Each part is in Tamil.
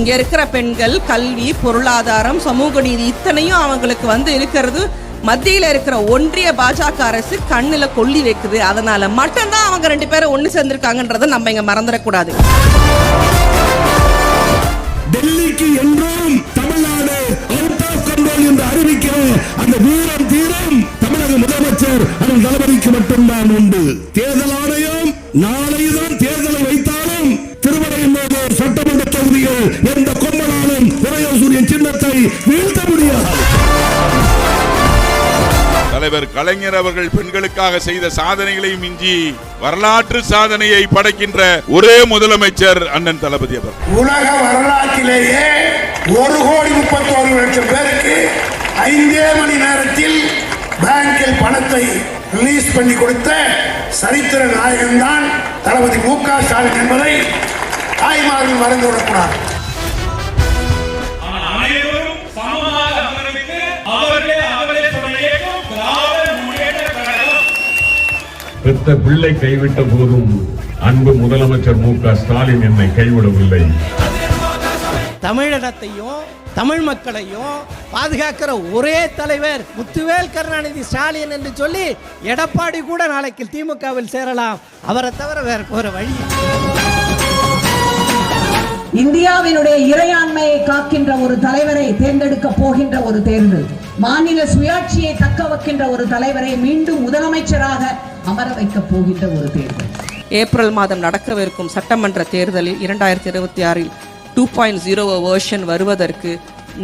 இங்க இருக்கிற பெண்கள் கல்வி, பொருளாதாரம், சமூக நீதி இத்தனையும் அவங்களுக்கு இருக்கிறது மத்தியில இருக்கிற ஒன்றிய பாஜக அரசு கண்ணுல கொள்ளி வைக்குது. அதனால மட்டும்தான் அவங்க 2 பேரும் ஒண்ணு சேர்ந்திருக்காங்கன்றதை நம்ம இங்க மறந்துடக்கூடாது. டெல்லிக்கு என்றும் தமிழ்நாடு அவுட் ஆஃப் கண்ட்ரோல் என்று அறிவிக்கிற அந்த வீரம் தீரம் தமிழக முதலமைச்சர் அண்ணன் தளபதிக்கு மட்டும்தான் உண்டு. தேர்தல் ஆணையம் நாளைதான் தேர்தலை வைத்தாலும் திருவரையன்னூர் சட்டமன்ற தொகுதியில் எந்த கொம்பனாலும் உதயசூரியன் சின்னத்தை வீழ்த்த முடியாது. தலைவர் கலைஞர் அவர்கள் பெண்களுக்காக செய்த சாதனைகளையும் மிஞ்சி வரலாற்று சாதனையை படைக்கின்ற ஒரே முதலமைச்சர் அண்ணன் தளபதி அவர். உலக வரலாற்றிலேயே 1,31,00,000 பேருக்கு 5 மணி நேரத்தில் பேங்கில் பணத்தை ரிலீஸ் பண்ணி கொடுத்த சரித்திர நாயகன் தான் தளபதி மு.க. ஸ்டாலின் என்பதை தாய்மார்கள் மறந்துவிடக்கூடாது. பெத்த பிள்ளை கைவிட்ட போதும் அன்பு முதலமைச்சர் மு.க. ஸ்டாலின் என்னை கைவிடவில்லை. தமிழினத்தையும் தமிழ் மக்களையும் பாதுகாக்கிற ஒரே தலைவர் முத்துவேல் கருணாநிதி ஸ்டாலின் என்று சொல்லி எடப்பாடி கூட நாளைக்கு திமுகவில் சேரலாம். அவரை தவிர வேற ஒரு வழி. இந்தியாவினுடைய இறையாண்மையை காக்கின்ற ஒரு தலைவரை தேர்ந்தெடுக்க போகின்ற ஒரு தேர்தல், மாநில சுயாட்சியை தக்க வைக்கின்ற ஒரு தலைவரை மீண்டும் முதலமைச்சராக அமர வைக்க போகின்ற ஒரு தேர்தல். ஏப்ரல் மாதம் நடக்கவிருக்கும் சட்டமன்ற தேர்தலில் 2026 2.0 வெர்ஷன் வருவதற்கு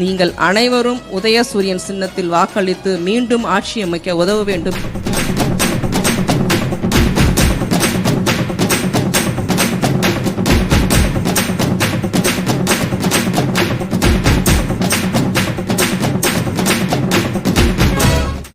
நீங்கள் அனைவரும் உதயசூரியன் சின்னத்தில் வாக்களித்து மீண்டும் ஆட்சி அமைக்க உதவ வேண்டும்.